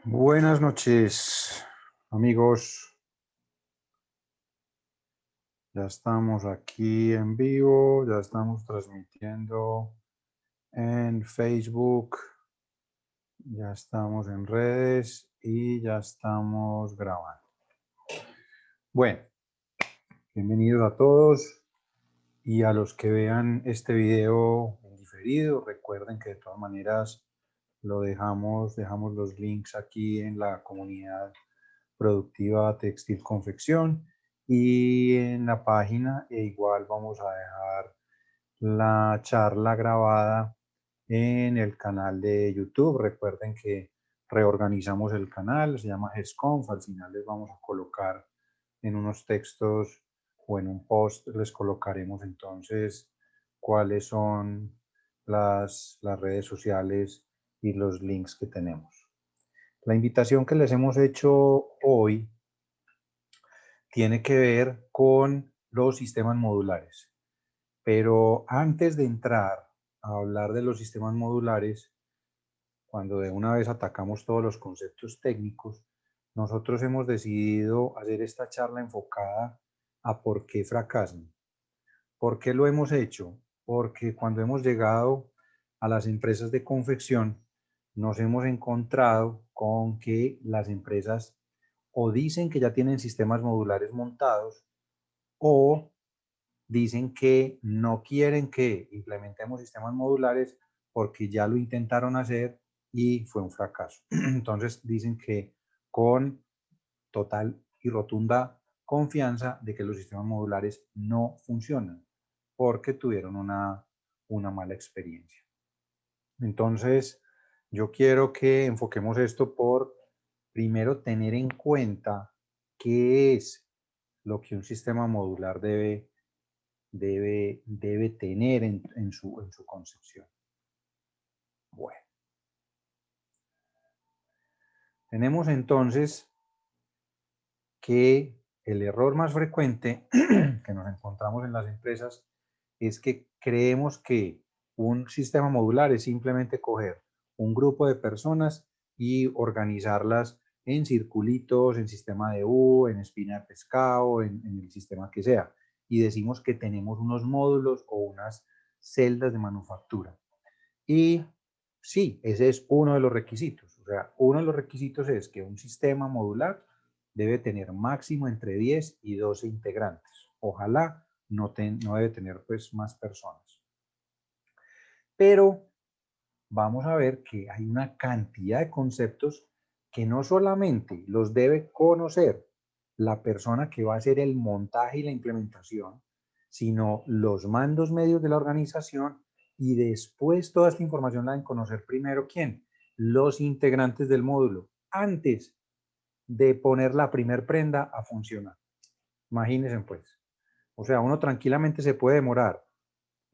Buenas noches, amigos. Ya estamos aquí en vivo, ya estamos transmitiendo en Facebook, ya estamos en redes y ya estamos grabando. Bueno, bienvenidos a todos y a los que vean este video en diferido. Recuerden que de todas maneras dejamos los links aquí en la comunidad productiva textil confección y en la página igual vamos a dejar la charla grabada en el canal de YouTube. Recuerden que reorganizamos el canal, se llama GESCONF. Al final les vamos a colocar en unos textos o en un post, les colocaremos entonces cuáles son las redes sociales y los links que tenemos. La invitación que les hemos hecho hoy tiene que ver con los sistemas modulares. Pero antes de entrar a hablar de los sistemas modulares, cuando de una vez atacamos todos los conceptos técnicos, nosotros hemos decidido hacer esta charla enfocada a por qué fracasan. ¿Por qué lo hemos hecho? Porque cuando hemos llegado a las empresas de confección, nos hemos encontrado con que las empresas o dicen que ya tienen sistemas modulares montados o dicen que no quieren que implementemos sistemas modulares porque ya lo intentaron hacer y fue un fracaso. Entonces dicen que con total y rotunda confianza de que los sistemas modulares no funcionan porque tuvieron una mala experiencia. Entonces, yo quiero que enfoquemos esto por primero tener en cuenta qué es lo que un sistema modular debe tener en su concepción. Bueno, tenemos entonces que el error más frecuente que nos encontramos en las empresas es que creemos que un sistema modular es simplemente coger un grupo de personas y organizarlas en circulitos, en sistema de U, en espina de pescado, en el sistema que sea. Y decimos que tenemos unos módulos o unas celdas de manufactura. Y sí, ese es uno de los requisitos. O sea, uno de los requisitos es que un sistema modular debe tener máximo entre 10 y 12 integrantes. Ojalá no debe tener pues más personas. Pero vamos a ver que hay una cantidad de conceptos que no solamente los debe conocer la persona que va a hacer el montaje y la implementación, sino los mandos medios de la organización y después toda esta información la deben conocer primero ¿quién? Los integrantes del módulo, antes de poner la primer prenda a funcionar. Imagínense pues. O sea, uno tranquilamente se puede demorar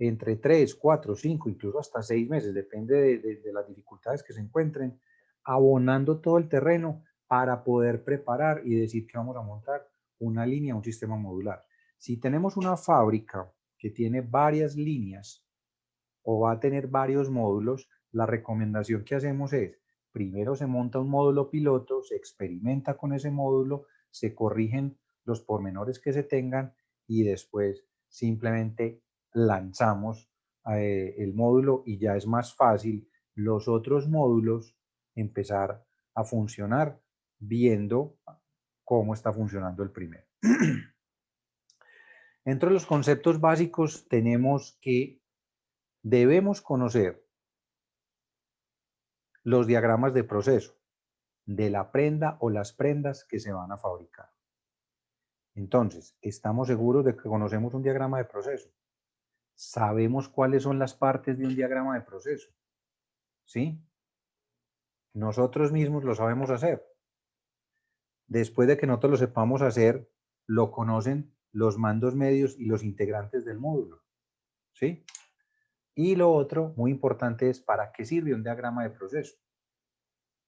entre 3, 4, 5, incluso hasta 6 meses, depende de las dificultades que se encuentren, abonando todo el terreno para poder preparar y decir que vamos a montar una línea, un sistema modular. Si tenemos una fábrica que tiene varias líneas o va a tener varios módulos, la recomendación que hacemos es, primero se monta un módulo piloto, se experimenta con ese módulo, se corrigen los pormenores que se tengan y después simplemente lanzamos el módulo y ya es más fácil los otros módulos empezar a funcionar viendo cómo está funcionando el primero. Entre los conceptos básicos tenemos que debemos conocer los diagramas de proceso de la prenda o las prendas que se van a fabricar. Entonces, ¿estamos seguros de que conocemos un diagrama de proceso? ¿Sabemos cuáles son las partes de un diagrama de proceso? ¿Sí? Nosotros mismos lo sabemos hacer. Después de que nosotros lo sepamos hacer, lo conocen los mandos medios y los integrantes del módulo. ¿Sí? Y lo otro, muy importante, es ¿para qué sirve un diagrama de proceso?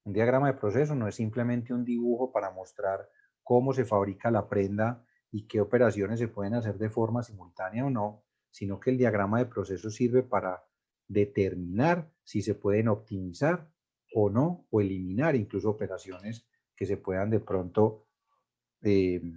Un diagrama de proceso no es simplemente un dibujo para mostrar cómo se fabrica la prenda y qué operaciones se pueden hacer de forma simultánea o no, sino que el diagrama de proceso sirve para determinar si se pueden optimizar o no, o eliminar incluso operaciones que se puedan de pronto, digamos,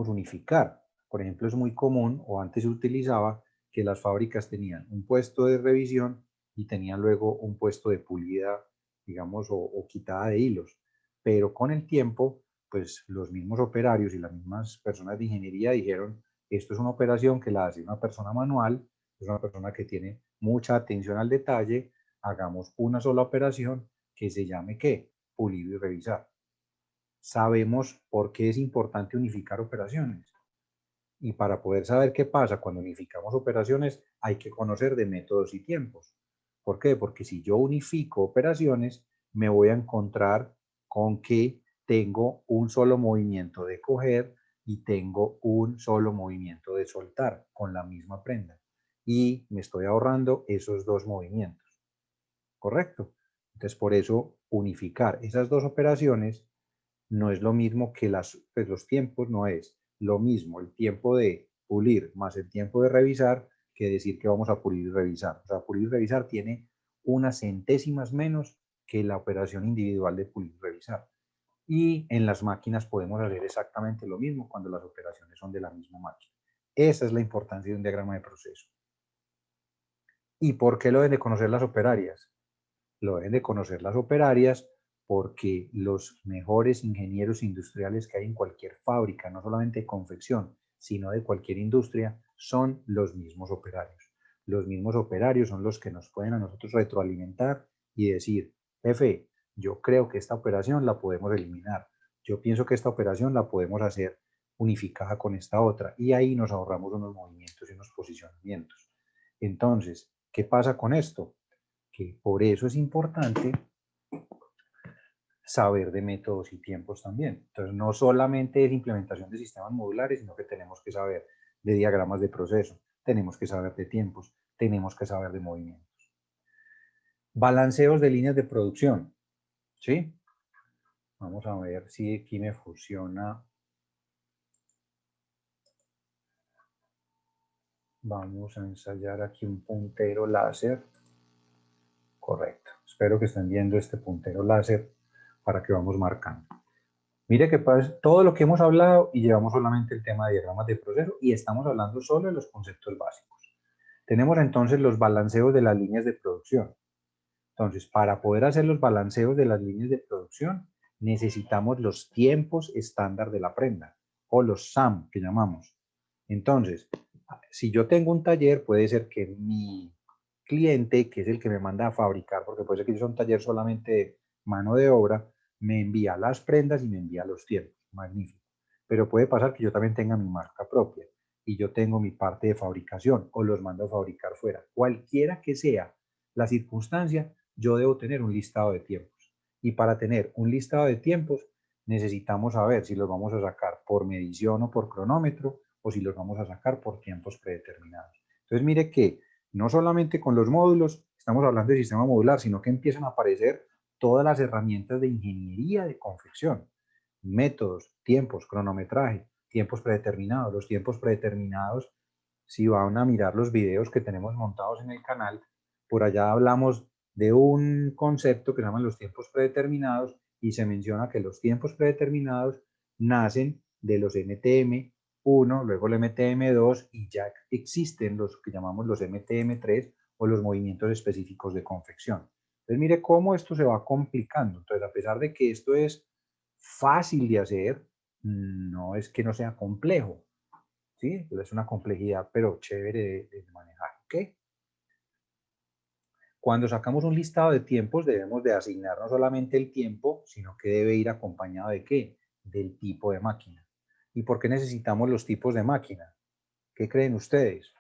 unificar. Por ejemplo, es muy común, o antes se utilizaba, que las fábricas tenían un puesto de revisión y tenían luego un puesto de pulida, digamos, o quitada de hilos. Pero con el tiempo, pues los mismos operarios y las mismas personas de ingeniería dijeron, esto es una operación que la hace una persona manual, es una persona que tiene mucha atención al detalle, hagamos una sola operación que se llame ¿qué? Pulido y revisar. Sabemos por qué es importante unificar operaciones. Y para poder saber qué pasa cuando unificamos operaciones, hay que conocer de métodos y tiempos. ¿Por qué? Porque si yo unifico operaciones, me voy a encontrar con que tengo un solo movimiento de coger y tengo un solo movimiento de soltar con la misma prenda. Y me estoy ahorrando esos dos movimientos. ¿Correcto? Entonces, por eso, unificar esas dos operaciones no es lo mismo que pues los tiempos, no es lo mismo el tiempo de pulir más el tiempo de revisar que decir que vamos a pulir y revisar. O sea, pulir y revisar tiene unas centésimas menos que la operación individual de pulir y revisar. Y en las máquinas podemos hacer exactamente lo mismo cuando las operaciones son de la misma máquina. Esa es la importancia de un diagrama de proceso. ¿Y por qué lo deben de conocer las operarias? Lo deben de conocer las operarias porque los mejores ingenieros industriales que hay en cualquier fábrica, no solamente de confección, sino de cualquier industria, son los mismos operarios. Los mismos operarios son los que nos pueden a nosotros retroalimentar y decir, jefe, yo creo que esta operación la podemos eliminar. Yo pienso que esta operación la podemos hacer unificada con esta otra. Y ahí nos ahorramos unos movimientos y unos posicionamientos. Entonces, ¿qué pasa con esto? Que por eso es importante saber de métodos y tiempos también. Entonces, no solamente es implementación de sistemas modulares, sino que tenemos que saber de diagramas de proceso, tenemos que saber de tiempos, tenemos que saber de movimientos. Balanceos de líneas de producción, ¿sí? Vamos a ver si aquí me funciona. Vamos a ensayar aquí un puntero láser. Correcto. Espero que estén viendo este puntero láser para que vamos marcando. Mire que pasa todo lo que hemos hablado y llevamos solamente el tema de diagramas de proceso y estamos hablando solo de los conceptos básicos. Tenemos entonces los balanceos de las líneas de producción. Entonces, para poder hacer los balanceos de las líneas de producción, necesitamos los tiempos estándar de la prenda o los SAM que llamamos. Entonces, si yo tengo un taller, puede ser que mi cliente, que es el que me manda a fabricar, porque puede ser que yo sea un taller solamente de mano de obra, me envía las prendas y me envía los tiempos. Magnífico. Pero puede pasar que yo también tenga mi marca propia y yo tengo mi parte de fabricación o los mando a fabricar fuera. Cualquiera que sea la circunstancia, yo debo tener un listado de tiempos. Y para tener un listado de tiempos, necesitamos saber si los vamos a sacar por medición o por cronómetro o si los vamos a sacar por tiempos predeterminados. Entonces, mire que no solamente con los módulos estamos hablando de sistema modular, sino que empiezan a aparecer todas las herramientas de ingeniería de confección, métodos, tiempos, cronometraje, tiempos predeterminados. Los tiempos predeterminados, si van a mirar los videos que tenemos montados en el canal, por allá hablamos de un concepto que se llaman los tiempos predeterminados y se menciona que los tiempos predeterminados nacen de los MTM1, luego el MTM2 y ya existen los que llamamos los MTM3 o los movimientos específicos de confección. Entonces mire cómo esto se va complicando. Entonces, a pesar de que esto es fácil de hacer, no es que no sea complejo, ¿sí? Es una complejidad, pero chévere de manejar, ¿ok? Cuando sacamos un listado de tiempos, debemos de asignar no solamente el tiempo, sino que debe ir acompañado de ¿qué? Del tipo de máquina. ¿Y por qué necesitamos los tipos de máquina? ¿Qué creen ustedes?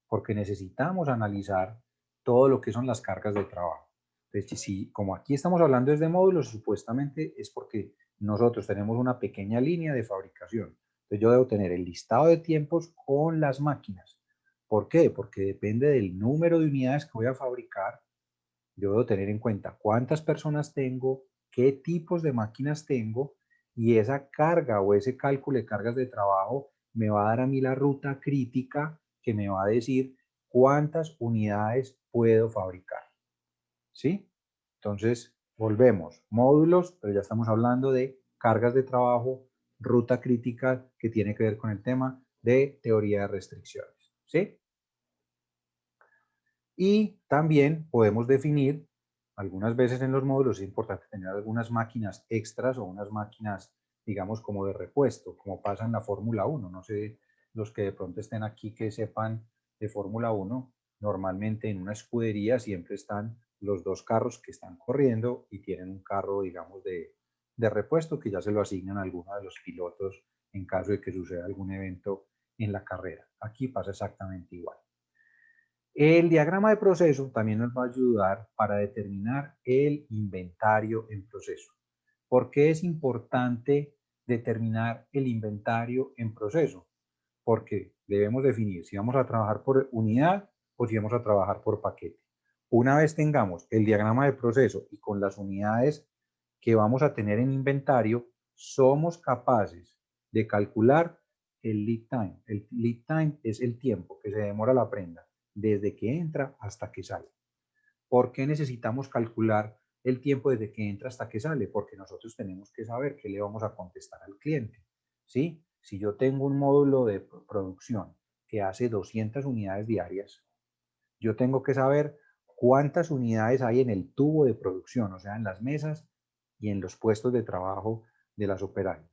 Porque necesitamos analizar todo lo que son las cargas de trabajo. Entonces, si, como aquí estamos hablando desde módulos, supuestamente es porque nosotros tenemos una pequeña línea de fabricación. Entonces, yo debo tener el listado de tiempos con las máquinas. ¿Por qué? Porque depende del número de unidades que voy a fabricar. Yo debo tener en cuenta cuántas personas tengo, qué tipos de máquinas tengo, y esa carga o ese cálculo de cargas de trabajo me va a dar a mí la ruta crítica que me va a decir cuántas unidades puedo fabricar. ¿Sí? Entonces, volvemos. Módulos, pero ya estamos hablando de cargas de trabajo, ruta crítica, que tiene que ver con el tema de teoría de restricciones. ¿Sí? Y también podemos definir, algunas veces en los módulos es importante tener algunas máquinas extras o unas máquinas, digamos, como de repuesto, como pasa en la Fórmula 1. No sé, los que de pronto estén aquí que sepan de Fórmula 1, normalmente en una escudería siempre están los dos carros que están corriendo y tienen un carro, digamos, de repuesto que ya se lo asignan a alguno de los pilotos en caso de que suceda algún evento en la carrera. Aquí pasa exactamente igual. El diagrama de proceso también nos va a ayudar para determinar el inventario en proceso. ¿Por qué es importante determinar el inventario en proceso? Porque debemos definir si vamos a trabajar por unidad o si vamos a trabajar por paquete. Una vez tengamos el diagrama de proceso y con las unidades que vamos a tener en inventario, somos capaces de calcular el lead time. El lead time es el tiempo que se demora la prenda desde que entra hasta que sale. ¿Por qué necesitamos calcular el tiempo desde que entra hasta que sale? Porque nosotros tenemos que saber qué le vamos a contestar al cliente. ¿Sí? Si yo tengo un módulo de producción que hace 200 unidades diarias, yo tengo que saber cuántas unidades hay en el tubo de producción, o sea, en las mesas y en los puestos de trabajo de las operarias.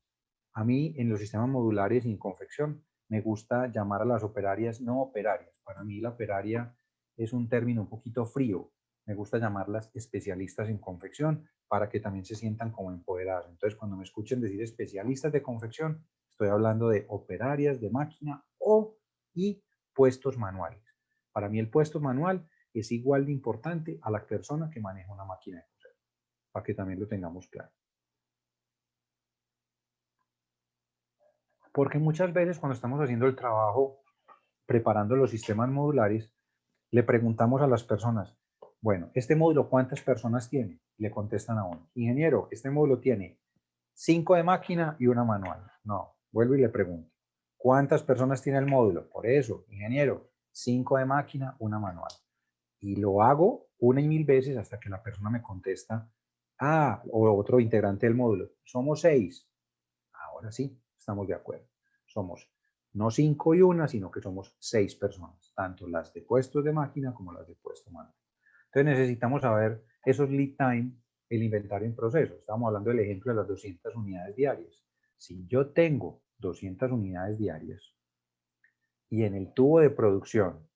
A mí, en los sistemas modulares y en confección, me gusta llamar a las operarias no operarias. Para mí la operaria es un término un poquito frío. Me gusta llamarlas especialistas en confección para que también se sientan como empoderadas. Entonces, cuando me escuchen decir especialistas de confección, estoy hablando de operarias de máquina y puestos manuales. Para mí el puesto manual es igual de importante a la persona que maneja una máquina de coser, para que también lo tengamos claro. Porque muchas veces cuando estamos haciendo el trabajo, preparando los sistemas modulares, le preguntamos a las personas, bueno, ¿este módulo cuántas personas tiene? Le contestan a uno, ingeniero, este módulo tiene 5 de máquina y una manual. No, vuelvo y le pregunto, ¿cuántas personas tiene el módulo? Por eso, ingeniero, 5 de máquina, una manual. Y lo hago una y mil veces hasta que la persona me contesta, o otro integrante del módulo, somos 6. Ahora sí, estamos de acuerdo. Somos no 5 y una, sino que somos 6 personas, tanto las de puestos de máquina como las de puesto manual. Entonces necesitamos saber esos lead time, el inventario en proceso. Estamos hablando del ejemplo de las 200 unidades diarias. Si yo tengo 200 unidades diarias y en el tubo de producción,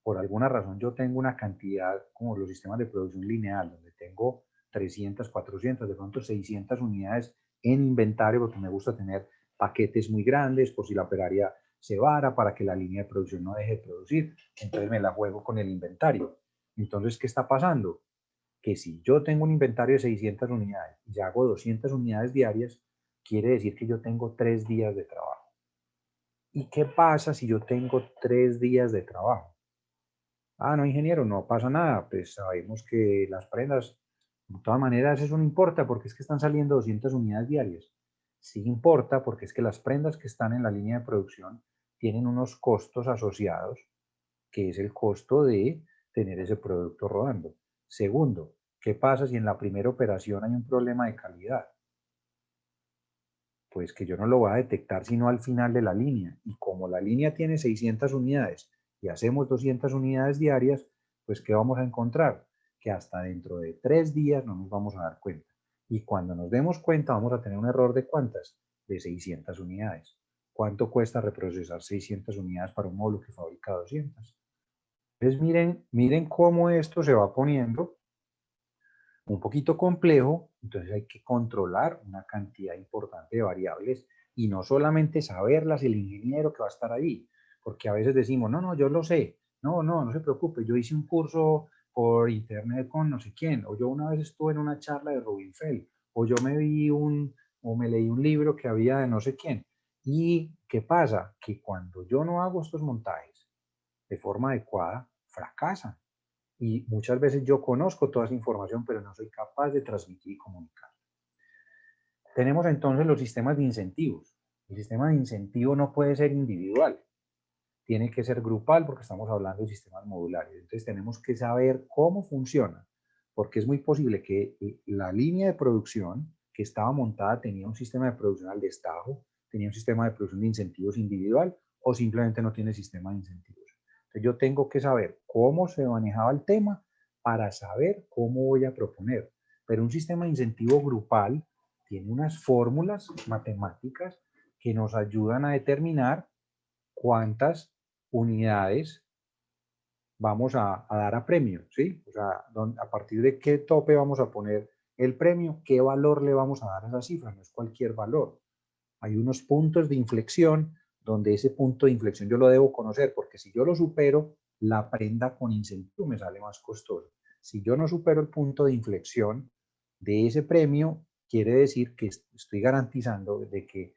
por alguna razón yo tengo una cantidad, como los sistemas de producción lineal, donde tengo 300, 400, de pronto 600 unidades en inventario, porque me gusta tener paquetes muy grandes, por si la operaria se vara, para que la línea de producción no deje de producir, entonces me la juego con el inventario. Entonces, ¿qué está pasando? Que si yo tengo un inventario de 600 unidades y hago 200 unidades diarias, quiere decir que yo tengo 3 días de trabajo. ¿Y qué pasa si yo tengo 3 días de trabajo? No, ingeniero, no pasa nada, pues sabemos que las prendas, de todas maneras, eso no importa porque es que están saliendo 200 unidades diarias. Sí importa porque es que las prendas que están en la línea de producción tienen unos costos asociados, que es el costo de tener ese producto rodando. Segundo, ¿qué pasa si en la primera operación hay un problema de calidad? Pues que yo no lo voy a detectar sino al final de la línea. Y como la línea tiene 600 unidades y hacemos 200 unidades diarias, pues ¿qué vamos a encontrar? Que hasta dentro de 3 días no nos vamos a dar cuenta. Y cuando nos demos cuenta vamos a tener un error de ¿cuántas? De 600 unidades. ¿Cuánto cuesta reprocesar 600 unidades para un módulo que fabrica 200? Entonces miren cómo esto se va poniendo un poquito complejo, entonces hay que controlar una cantidad importante de variables y no solamente saberlas el ingeniero que va a estar ahí, porque a veces decimos, no, yo lo sé, no se preocupe, yo hice un curso por internet con no sé quién, o yo una vez estuve en una charla de Rubinfeld, o yo me leí un libro que había de no sé quién. ¿Y qué pasa? Que cuando yo no hago estos montajes de forma adecuada, fracasan. Y muchas veces yo conozco toda esa información, pero no soy capaz de transmitir y comunicar. Tenemos entonces los sistemas de incentivos. El sistema de incentivo no puede ser individual, tiene que ser grupal porque estamos hablando de sistemas modulares. Entonces tenemos que saber cómo funciona porque es muy posible que la línea de producción que estaba montada tenía un sistema de producción al destajo, tenía un sistema de producción de incentivos individual o simplemente no tiene sistema de incentivos. Entonces yo tengo que saber cómo se manejaba el tema para saber cómo voy a proponer. Pero un sistema de incentivo grupal tiene unas fórmulas matemáticas que nos ayudan a determinar cuántas unidades vamos a dar a premio, ¿sí? O sea, a partir de qué tope vamos a poner el premio, qué valor le vamos a dar a esa cifra, no es cualquier valor. Hay unos puntos de inflexión donde ese punto de inflexión yo lo debo conocer, porque si yo lo supero, la prenda con incentivo me sale más costoso. Si yo no supero el punto de inflexión de ese premio, quiere decir que estoy garantizando de que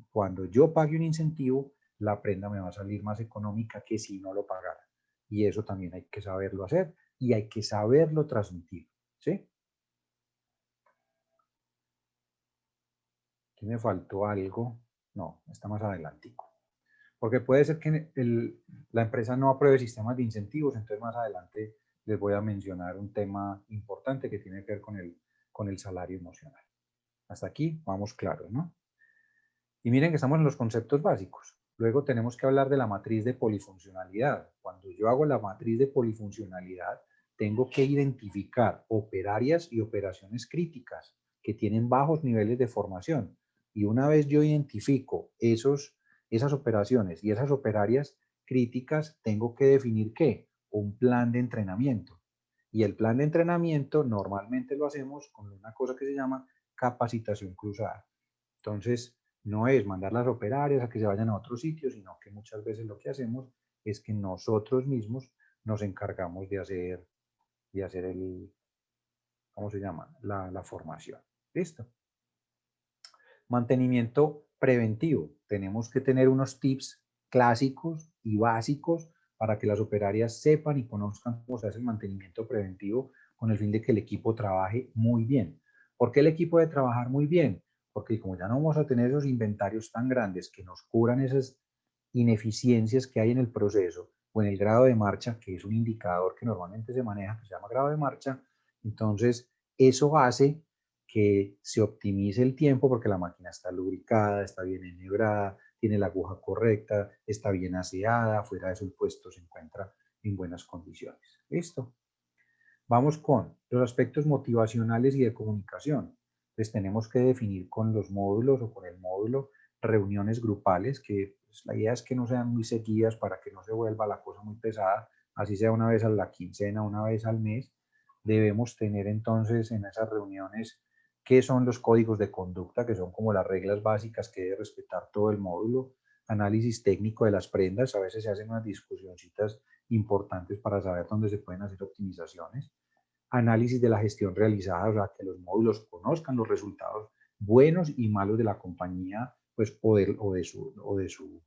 cuando yo pague un incentivo, la prenda me va a salir más económica que si no lo pagara. Y eso también hay que saberlo hacer y hay que saberlo transmitir, ¿sí? Aquí me faltó algo. No, está más adelantico. Porque puede ser que la empresa no apruebe sistemas de incentivos, entonces más adelante les voy a mencionar un tema importante que tiene que ver con el salario emocional. Hasta aquí vamos claros, ¿no? Y miren que estamos en los conceptos básicos. Luego tenemos que hablar de la matriz de polifuncionalidad. Cuando yo hago la matriz de polifuncionalidad, tengo que identificar operarias y operaciones críticas que tienen bajos niveles de formación. Y una vez yo identifico esas operaciones y esas operarias críticas, tengo que definir ¿qué? Un plan de entrenamiento. Y el plan de entrenamiento normalmente lo hacemos con una cosa que se llama capacitación cruzada. Entonces, no es mandar las operarias a que se vayan a otro sitio, sino que muchas veces lo que hacemos es que nosotros mismos nos encargamos de hacer ¿cómo se llama? La formación. ¿Listo? Mantenimiento preventivo. Tenemos que tener unos tips clásicos y básicos para que las operarias sepan y conozcan cómo se hace el mantenimiento preventivo con el fin de que el equipo trabaje muy bien. ¿Por qué el equipo debe trabajar muy bien? Porque como ya no vamos a tener esos inventarios tan grandes que nos cubran esas ineficiencias que hay en el proceso o en el grado de marcha, que es un indicador que normalmente se maneja, que se llama grado de marcha, entonces eso hace que se optimice el tiempo porque la máquina está lubricada, está bien enhebrada, tiene la aguja correcta, está bien aseada, fuera de su puesto se encuentra en buenas condiciones. ¿Listo? Vamos con los aspectos motivacionales y de comunicación. Entonces tenemos que definir con los módulos o con el módulo reuniones grupales, que pues, la idea es que no sean muy seguidas para que no se vuelva la cosa muy pesada, así sea una vez a la quincena, una vez al mes. Debemos tener entonces en esas reuniones qué son los códigos de conducta, que son como las reglas básicas que debe respetar todo el módulo, análisis técnico de las prendas, a veces se hacen unas discusioncitas importantes para saber dónde se pueden hacer optimizaciones, análisis de la gestión realizada, o sea, que los módulos conozcan los resultados buenos y malos de la compañía, pues, o de su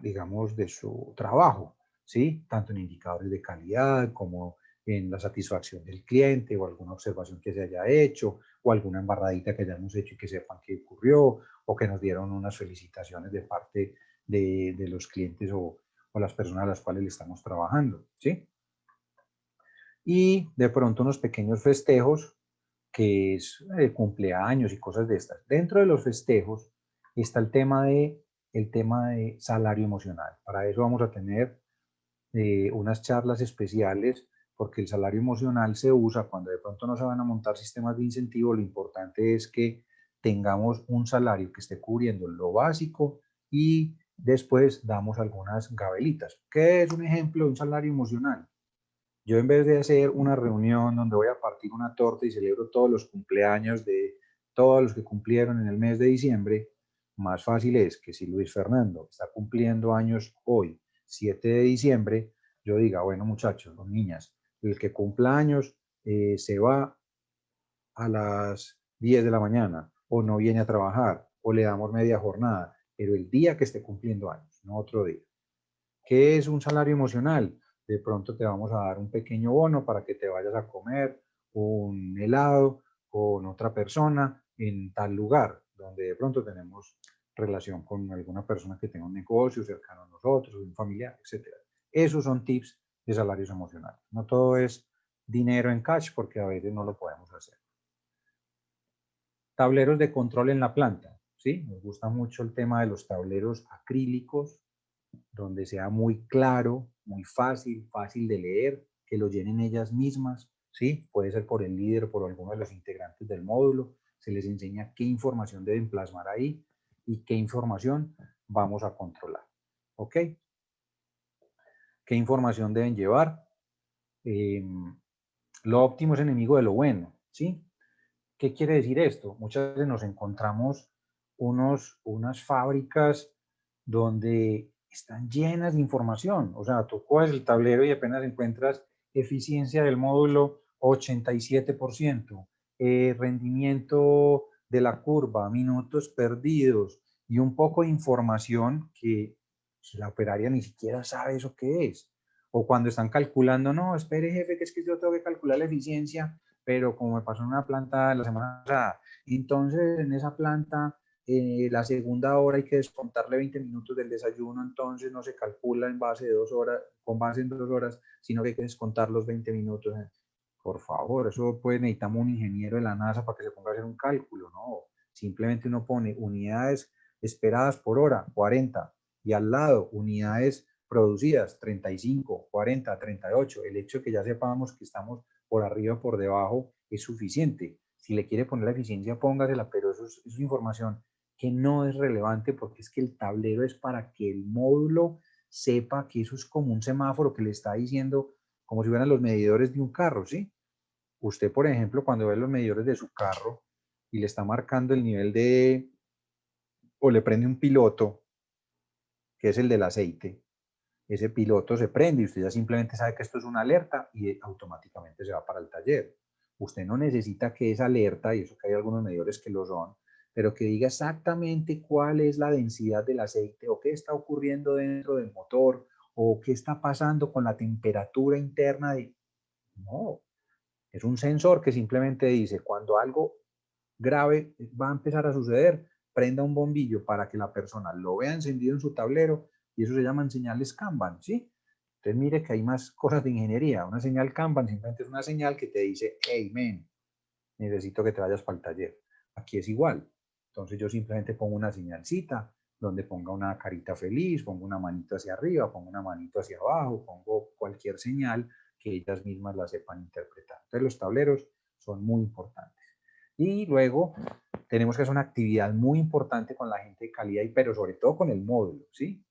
digamos, de su trabajo, ¿sí? Tanto en indicadores de calidad como en la satisfacción del cliente o alguna observación que se haya hecho o alguna embarradita que hayamos hecho y que sepan qué ocurrió o que nos dieron unas felicitaciones de parte de los clientes o las personas a las cuales le estamos trabajando, ¿sí? Y de pronto unos pequeños festejos que es cumpleaños y cosas de estas. Dentro de los festejos está el tema de salario emocional. Para eso vamos a tener unas charlas especiales porque el salario emocional se usa cuando de pronto no se van a montar sistemas de incentivo. Lo importante es que tengamos un salario que esté cubriendo lo básico y después damos algunas gabelitas. ¿Qué es un ejemplo de un salario emocional? Yo en vez de hacer una reunión donde voy a partir una torta y celebro todos los cumpleaños de todos los que cumplieron en el mes de diciembre, más fácil es que si Luis Fernando está cumpliendo años hoy, 7 de diciembre, yo diga, bueno muchachos, o niñas, el que cumpla años se va a las 10 de la mañana o no viene a trabajar o le damos media jornada, pero el día que esté cumpliendo años, no otro día. ¿Qué es un salario emocional? De pronto te vamos a dar un pequeño bono para que te vayas a comer un helado con otra persona en tal lugar, donde de pronto tenemos relación con alguna persona que tenga un negocio cercano a nosotros, un familiar, etc. Esos son tips de salarios emocionales. No todo es dinero en cash porque a veces no lo podemos hacer. Tableros de control en la planta, ¿sí? Nos gusta mucho el tema de los tableros acrílicos, donde sea muy claro, muy fácil de leer, que lo llenen ellas mismas, ¿sí? Puede ser por el líder o por alguno de los integrantes del módulo. Se les enseña qué información deben plasmar ahí y qué información vamos a controlar, ¿ok? ¿Qué información deben llevar? Lo óptimo es enemigo de lo bueno, ¿sí? ¿Qué quiere decir esto? Muchas veces nos encontramos unas fábricas donde están llenas de información. O sea, tú coges el tablero y apenas encuentras eficiencia del módulo 87%, rendimiento de la curva, minutos perdidos y un poco de información que la operaria ni siquiera sabe eso qué es. O cuando están calculando, no, espere jefe, que es que yo tengo que calcular la eficiencia, pero como me pasó en una planta la semana pasada, entonces en esa planta la segunda hora hay que descontarle 20 minutos del desayuno, entonces no se calcula en base de 2 horas, con base en 2 horas, sino que hay que descontar los 20 minutos. Por favor, eso pues necesitamos un ingeniero de la NASA para que se ponga a hacer un cálculo, ¿no? Simplemente uno pone unidades esperadas por hora, 40, y al lado unidades producidas, 35, 40, 38. El hecho de que ya sepamos que estamos por arriba o por debajo es suficiente. Si le quiere poner la eficiencia, póngasela, pero eso es información que no es relevante porque es que el tablero es para que el módulo sepa que eso es como un semáforo que le está diciendo, como si fueran los medidores de un carro, ¿sí? Usted, por ejemplo, cuando ve los medidores de su carro y le está marcando el nivel de, o le prende un piloto, que es el del aceite, ese piloto se prende y usted ya simplemente sabe que esto es una alerta y automáticamente se va para el taller. Usted no necesita que esa alerta, y eso que hay algunos medidores que lo son, pero que diga exactamente cuál es la densidad del aceite o qué está ocurriendo dentro del motor o qué está pasando con la temperatura interna de... No, es un sensor que simplemente dice cuando algo grave va a empezar a suceder, prenda un bombillo para que la persona lo vea encendido en su tablero y eso se llaman señales Kanban, ¿sí? Entonces mire que hay más cosas de ingeniería. Una señal Kanban simplemente es una señal que te dice, hey, men, necesito que te vayas para el taller. Aquí es igual. Entonces yo simplemente pongo una señalcita donde ponga una carita feliz, pongo una manito hacia arriba, pongo una manito hacia abajo, pongo cualquier señal que ellas mismas la sepan interpretar. Entonces los tableros son muy importantes. Y luego tenemos que hacer una actividad muy importante con la gente de calidad, pero sobre todo con el módulo, ¿sí?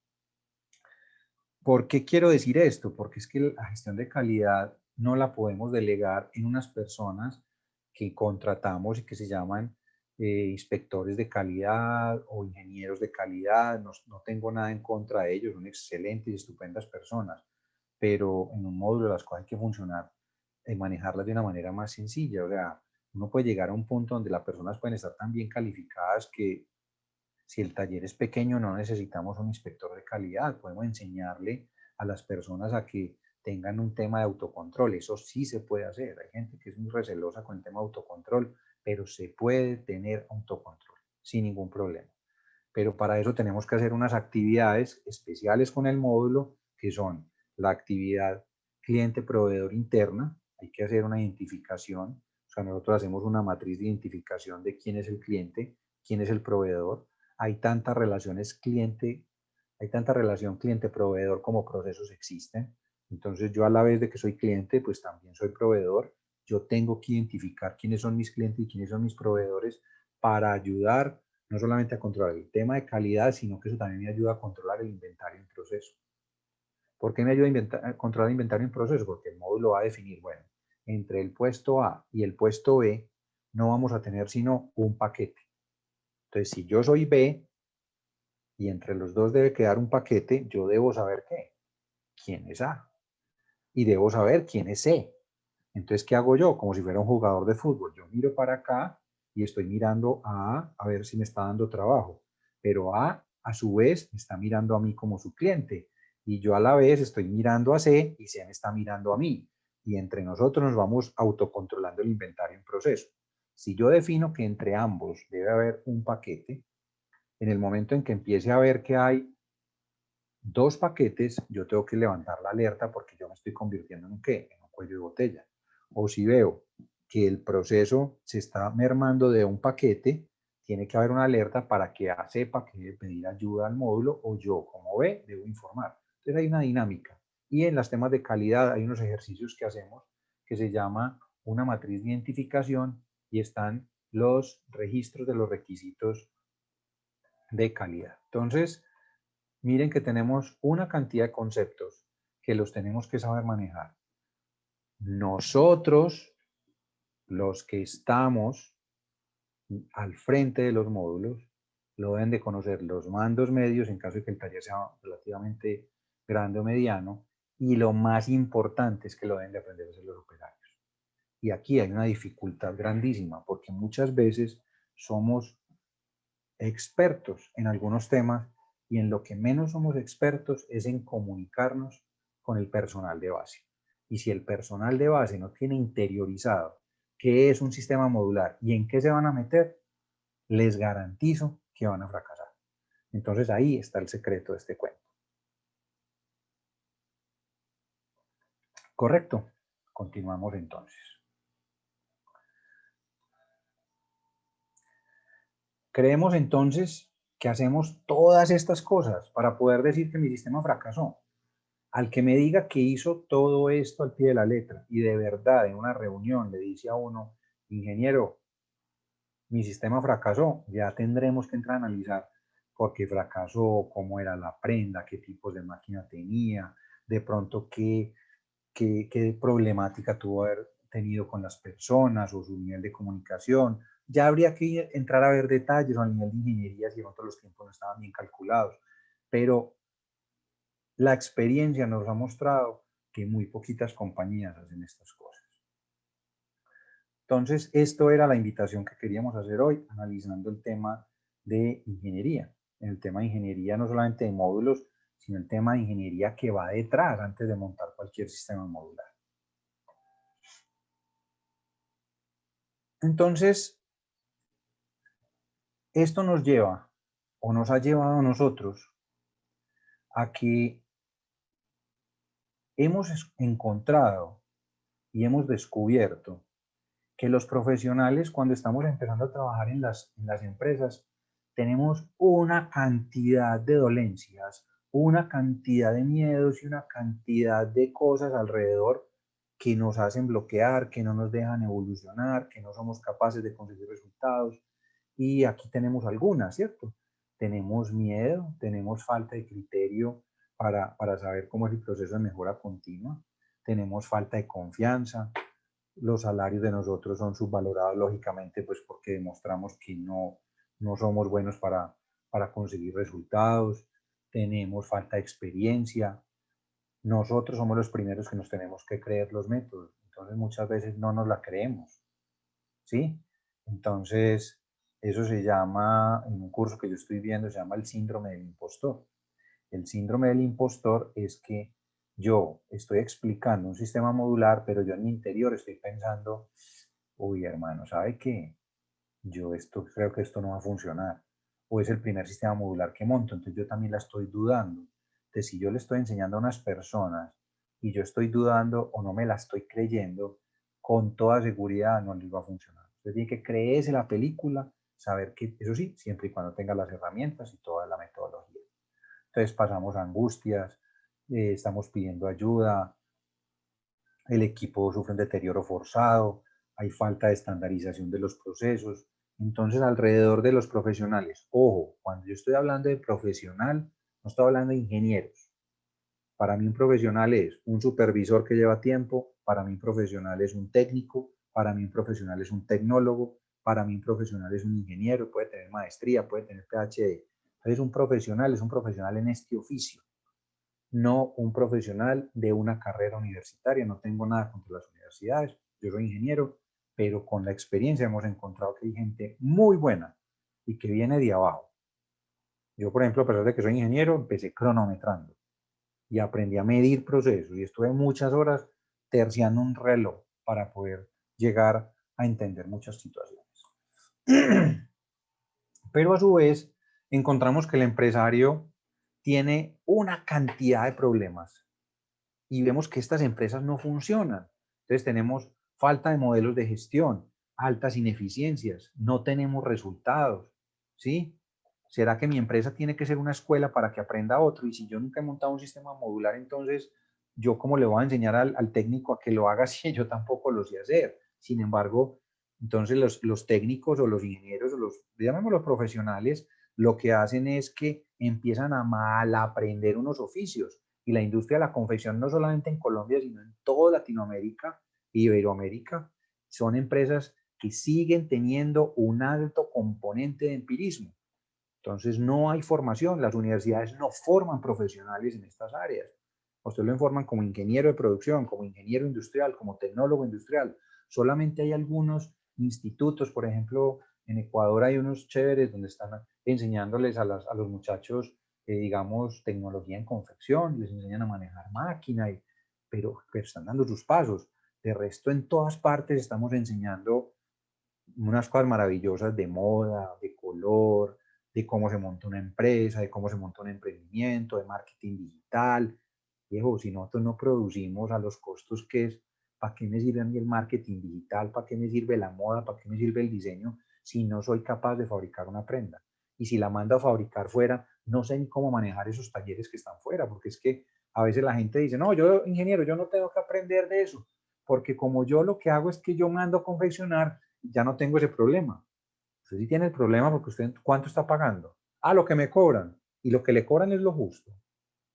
¿Por qué quiero decir esto? Porque es que la gestión de calidad no la podemos delegar en unas personas que contratamos y que se llaman inspectores de calidad o ingenieros de calidad. No, no tengo nada en contra de ellos, son excelentes y estupendas personas, pero en un módulo las cosas hay que funcionar y manejarlas de una manera más sencilla. O sea, uno puede llegar a un punto donde las personas pueden estar tan bien calificadas que si el taller es pequeño, no necesitamos un inspector de calidad. Podemos enseñarle a las personas a que tengan un tema de autocontrol. Eso sí se puede hacer. Hay gente que es muy recelosa con el tema de autocontrol, pero se puede tener autocontrol sin ningún problema. Pero para eso tenemos que hacer unas actividades especiales con el módulo, que son la actividad cliente-proveedor interna. Hay que hacer una identificación. O sea, nosotros hacemos una matriz de identificación de quién es el cliente, quién es el proveedor. Hay tantas relaciones hay tanta relación cliente-proveedor como procesos existen. Entonces yo a la vez de que soy cliente, pues también soy proveedor. Yo tengo que identificar quiénes son mis clientes y quiénes son mis proveedores para ayudar no solamente a controlar el tema de calidad, sino que eso también me ayuda a controlar el inventario en proceso. ¿Por qué me ayuda a controlar el inventario en proceso? Porque el módulo va a definir, bueno, entre el puesto A y el puesto B no vamos a tener sino un paquete. Entonces, si yo soy B y entre los dos debe quedar un paquete, yo debo saber qué, quién es A y debo saber quién es C. Entonces, ¿qué hago yo? Como si fuera un jugador de fútbol. Yo miro para acá y estoy mirando a ver si me está dando trabajo. Pero a su vez, me está mirando a mí como su cliente. Y yo a la vez estoy mirando a C y C me está mirando a mí. Y entre nosotros nos vamos autocontrolando el inventario en proceso. Si yo defino que entre ambos debe haber un paquete, en el momento en que empiece a ver que hay dos paquetes, yo tengo que levantar la alerta porque yo me estoy convirtiendo en un ¿qué? En un cuello de botella. O si veo que el proceso se está mermando de un paquete, tiene que haber una alerta para que sepa que debe pedir ayuda al módulo o yo, como ve, debo informar. Entonces hay una dinámica. Y en los temas de calidad hay unos ejercicios que hacemos que se llama una matriz de identificación y están los registros de los requisitos de calidad. Entonces, miren que tenemos una cantidad de conceptos que los tenemos que saber manejar. Nosotros, los que estamos al frente de los módulos, lo deben de conocer los mandos medios en caso de que el taller sea relativamente grande o mediano, y lo más importante es que lo deben de aprender a hacer los operarios. Y aquí hay una dificultad grandísima porque muchas veces somos expertos en algunos temas y en lo que menos somos expertos es en comunicarnos con el personal de base. Y si el personal de base no tiene interiorizado qué es un sistema modular y en qué se van a meter, les garantizo que van a fracasar. Entonces ahí está el secreto de este cuento. ¿Correcto? Continuamos entonces. Creemos entonces que hacemos todas estas cosas para poder decir que mi sistema fracasó. Al que me diga que hizo todo esto al pie de la letra y de verdad en una reunión le dice a uno, ingeniero, mi sistema fracasó, ya tendremos que entrar a analizar por qué fracasó, cómo era la prenda, qué tipos de máquina tenía, de pronto qué problemática tuvo haber tenido con las personas o su nivel de comunicación. Ya habría que entrar a ver detalles o a nivel de ingeniería si los tiempos no estaban bien calculados. Pero la experiencia nos ha mostrado que muy poquitas compañías hacen estas cosas. Entonces, esto era la invitación que queríamos hacer hoy, analizando el tema de ingeniería. En el tema de ingeniería, no solamente de módulos, sino el tema de ingeniería que va detrás antes de montar cualquier sistema modular. Entonces, esto nos lleva, o nos ha llevado a nosotros, a que hemos encontrado y hemos descubierto que los profesionales, cuando estamos empezando a trabajar en las empresas, tenemos una cantidad de dolencias, una cantidad de miedos y una cantidad de cosas alrededor que nos hacen bloquear, que no nos dejan evolucionar, que no somos capaces de conseguir resultados. Y aquí tenemos algunas, ¿cierto? Tenemos miedo, tenemos falta de criterio para saber cómo es el proceso de mejora continua, tenemos falta de confianza, los salarios de nosotros son subvalorados lógicamente pues porque demostramos que no somos buenos para conseguir resultados, tenemos falta de experiencia, nosotros somos los primeros que nos tenemos que creer los métodos, entonces muchas veces no nos la creemos, ¿sí? Entonces, eso se llama, en un curso que yo estoy viendo, se llama el síndrome del impostor. El síndrome del impostor es que yo estoy explicando un sistema modular, pero yo en mi interior estoy pensando, uy, hermano, ¿sabe qué? Yo creo que esto no va a funcionar. O es el primer sistema modular que monto, entonces yo también la estoy dudando. Entonces, si yo le estoy enseñando a unas personas y yo estoy dudando o no me la estoy creyendo, con toda seguridad no les va a funcionar. Entonces tiene que creerse la película, saber que, eso sí, siempre y cuando tenga las herramientas y toda la metodología. Entonces pasamos angustias, estamos pidiendo ayuda, el equipo sufre un deterioro forzado, hay falta de estandarización de los procesos. Entonces, alrededor de los profesionales, ojo, cuando yo estoy hablando de profesional, no estoy hablando de ingenieros. Para mí un profesional es un supervisor que lleva tiempo, para mí un profesional es un técnico, para mí un profesional es un tecnólogo, para mí un profesional es un ingeniero, puede tener maestría, puede tener PhD. Entonces, un profesional es un profesional en este oficio, no un profesional de una carrera universitaria. No tengo nada contra las universidades, yo soy ingeniero, pero con la experiencia hemos encontrado que hay gente muy buena y que viene de abajo. Yo, por ejemplo, a pesar de que soy ingeniero, empecé cronometrando y aprendí a medir procesos y estuve muchas horas terciando un reloj para poder llegar a entender muchas situaciones. Pero a su vez, encontramos que el empresario tiene una cantidad de problemas y vemos que estas empresas no funcionan. Entonces tenemos falta de modelos de gestión, altas ineficiencias, no tenemos resultados, ¿sí? ¿Será que mi empresa tiene que ser una escuela para que aprenda otro? Y si yo nunca he montado un sistema modular, entonces, ¿yo cómo le voy a enseñar al técnico a que lo haga si yo tampoco lo sé hacer? Sin embargo, entonces los técnicos o los ingenieros o llamémoslo profesionales, lo que hacen es que empiezan a mal aprender unos oficios. Y la industria de la confección, no solamente en Colombia, sino en toda Latinoamérica e Iberoamérica, son empresas que siguen teniendo un alto componente de empirismo. Entonces no hay formación, las universidades no forman profesionales en estas áreas. Usted lo informan como ingeniero de producción, como ingeniero industrial, como tecnólogo industrial. Solamente hay algunos institutos, por ejemplo, en Ecuador hay unos chéveres donde están enseñándoles a los muchachos, digamos, tecnología en confección, les enseñan a manejar máquina, pero están dando sus pasos. De resto, en todas partes estamos enseñando unas cosas maravillosas de moda, de color, de cómo se monta una empresa, de cómo se monta un emprendimiento, de marketing digital. Viejo, si nosotros no producimos a los costos que es, ¿para qué me sirve a mí el marketing digital? ¿Para qué me sirve la moda? ¿Para qué me sirve el diseño si no soy capaz de fabricar una prenda? Y si la mando a fabricar fuera, no sé ni cómo manejar esos talleres que están fuera, porque es que a veces la gente dice, no, yo ingeniero, yo no tengo que aprender de eso, porque como yo lo que hago es que yo mando a confeccionar, ya no tengo ese problema. Usted sí tiene el problema porque usted, ¿cuánto está pagando? Ah, lo que me cobran. Y lo que le cobran es lo justo.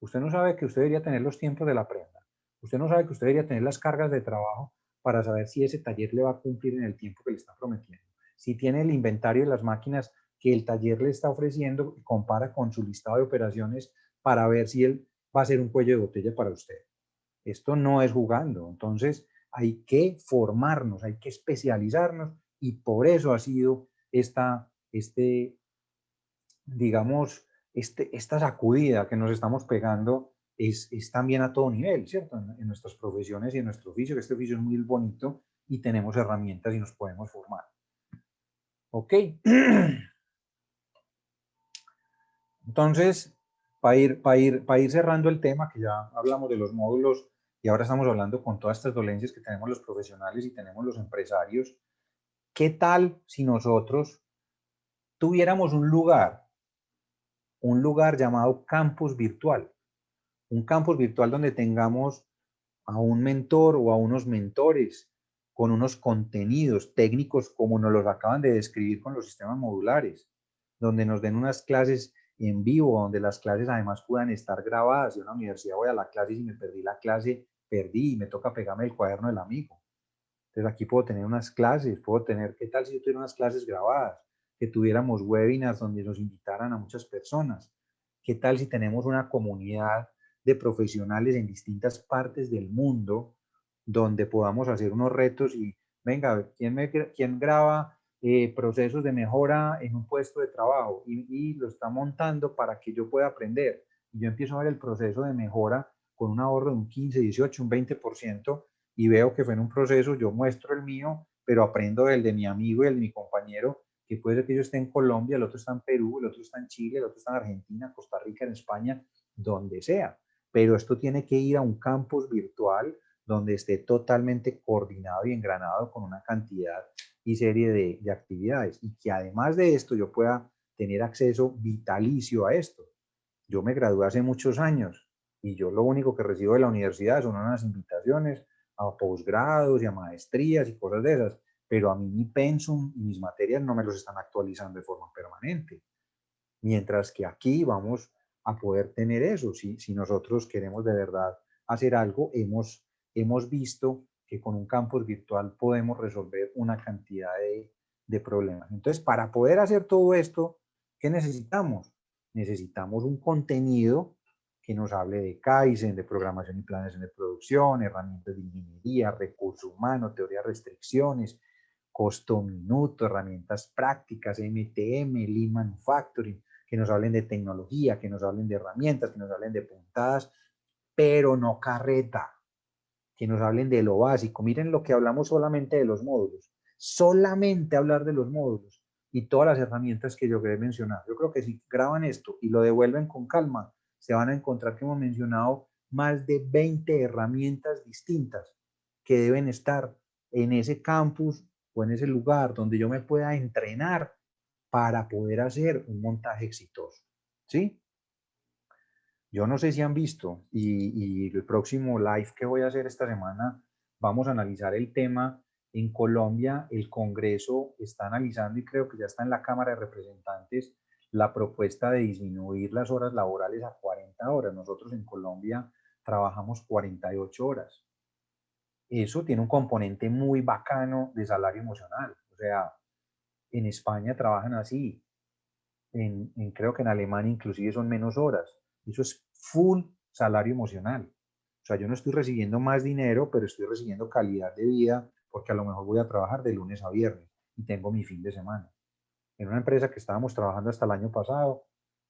Usted no sabe que usted debería tener los tiempos de la prenda. Usted no sabe que usted debería tener las cargas de trabajo para saber si ese taller le va a cumplir en el tiempo que le está prometiendo. Si tiene el inventario de las máquinas que el taller le está ofreciendo y compara con su listado de operaciones para ver si él va a ser un cuello de botella para usted. Esto no es jugando. Entonces, hay que formarnos, hay que especializarnos y por eso ha sido digamos, esta sacudida que nos estamos pegando es también a todo nivel, ¿cierto? En nuestras profesiones y en nuestro oficio, que este oficio es muy bonito y tenemos herramientas y nos podemos formar. ¿Ok? Entonces, para ir cerrando el tema, que ya hablamos de los módulos y ahora estamos hablando con todas estas dolencias que tenemos los profesionales y tenemos los empresarios, ¿qué tal si nosotros tuviéramos un lugar llamado campus virtual? Un campus virtual donde tengamos a un mentor o a unos mentores con unos contenidos técnicos como nos los acaban de describir con los sistemas modulares, donde nos den unas clases en vivo, donde las clases además puedan estar grabadas. Yo en la universidad voy a la clase y si me perdí la clase, perdí y me toca pegarme el cuaderno del amigo. Entonces aquí puedo tener unas clases, puedo tener, ¿qué tal si yo tuviera unas clases grabadas? Que tuviéramos webinars donde nos invitaran a muchas personas. ¿Qué tal si tenemos una comunidad de profesionales en distintas partes del mundo donde podamos hacer unos retos y, venga, ¿quién graba procesos de mejora en un puesto de trabajo? Y lo está montando para que yo pueda aprender. Y yo empiezo a ver el proceso de mejora con un ahorro de un 15, 18, un 20%, y veo que fue en un proceso, yo muestro el mío, pero aprendo del de mi amigo y el de mi compañero, que puede ser que yo esté en Colombia, el otro está en Perú, el otro está en Chile, el otro está en Argentina, Costa Rica, en España, donde sea. Pero esto tiene que ir a un campus virtual donde esté totalmente coordinado y engranado con una cantidad y serie de actividades. Y que además de esto yo pueda tener acceso vitalicio a esto. Yo me gradué hace muchos años y yo lo único que recibo de la universidad son unas invitaciones a posgrados y a maestrías y cosas de esas, pero a mí mi pensum y mis materias no me los están actualizando de forma permanente. Mientras que aquí vamos a poder tener eso. Si nosotros queremos de verdad hacer algo, hemos visto que con un campus virtual podemos resolver una cantidad de problemas. Entonces, para poder hacer todo esto, ¿qué necesitamos? Necesitamos un contenido que nos hable de Kaizen, de programación y planes de producción, herramientas de ingeniería, recursos humanos, teoría de restricciones, costo minuto, herramientas prácticas, MTM, Lean Manufacturing, que nos hablen de tecnología, que nos hablen de herramientas, que nos hablen de puntadas, pero no carreta, que nos hablen de lo básico. Miren lo que hablamos solamente de los módulos, solamente hablar de los módulos y todas las herramientas que yo quería mencionar. Yo creo que si graban esto y lo devuelven con calma, se van a encontrar que hemos mencionado más de 20 herramientas distintas que deben estar en ese campus o en ese lugar donde yo me pueda entrenar para poder hacer un montaje exitoso, ¿sí? Yo no sé si han visto, y el próximo live que voy a hacer esta semana, vamos a analizar el tema. En Colombia, el Congreso está analizando, y creo que ya está en la Cámara de Representantes, la propuesta de disminuir las horas laborales a 40 horas. Nosotros en Colombia trabajamos 48 horas. Eso tiene un componente muy bacano de salario emocional. O sea, en España trabajan así, creo que en Alemania inclusive son menos horas. Eso es full salario emocional. O sea, yo no estoy recibiendo más dinero, pero estoy recibiendo calidad de vida porque a lo mejor voy a trabajar de lunes a viernes y tengo mi fin de semana. En una empresa que estábamos trabajando hasta el año pasado,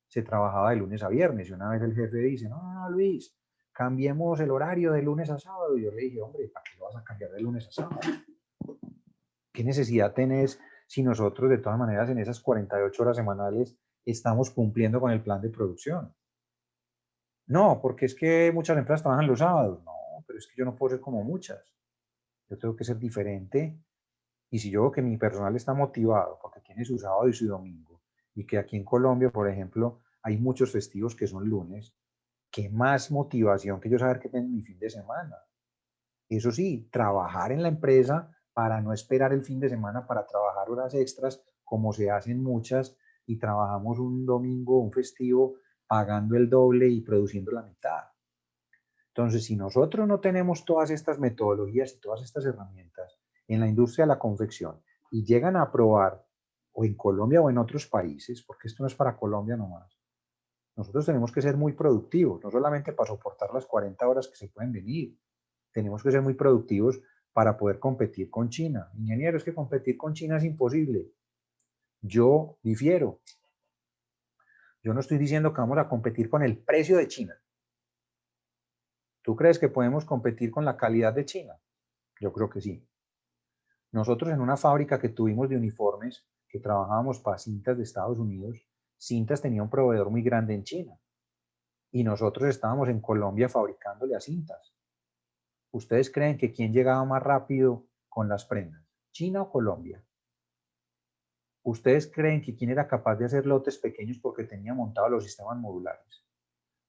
se trabajaba de lunes a viernes y una vez el jefe dice, no, Luis, cambiemos el horario de lunes a sábado. Y yo le dije, hombre, ¿para qué lo vas a cambiar de lunes a sábado? ¿Qué necesidad tenés si nosotros de todas maneras en esas 48 horas semanales estamos cumpliendo con el plan de producción? No, porque es que muchas empresas trabajan los sábados. No, pero es que yo no puedo ser como muchas. Yo tengo que ser diferente. Y si yo veo que mi personal está motivado porque tiene su sábado y su domingo, y que aquí en Colombia, por ejemplo, hay muchos festivos que son lunes, ¿qué más motivación que yo saber que tengo mi fin de semana? Eso sí, trabajar en la empresa para no esperar el fin de semana para trabajar horas extras, como se hacen muchas, y trabajamos un domingo, un festivo, pagando el doble y produciendo la mitad. Entonces, si nosotros no tenemos todas estas metodologías y todas estas herramientas en la industria de la confección y llegan a aprobar, o en Colombia o en otros países, porque esto no es para Colombia nomás, nosotros tenemos que ser muy productivos, no solamente para soportar las 40 horas que se pueden venir, tenemos que ser muy productivos para poder competir con China. Ingeniero, es que competir con China es imposible. Yo difiero. Yo no estoy diciendo que vamos a competir con el precio de China. ¿Tú crees que podemos competir con la calidad de China? Yo creo que sí. Nosotros en una fábrica que tuvimos de uniformes, que trabajábamos para Cintas de Estados Unidos, Cintas tenía un proveedor muy grande en China. Y nosotros estábamos en Colombia fabricándole a Cintas. ¿Ustedes creen que quién llegaba más rápido con las prendas? ¿China o Colombia? ¿Ustedes creen que quién era capaz de hacer lotes pequeños porque tenía montados los sistemas modulares?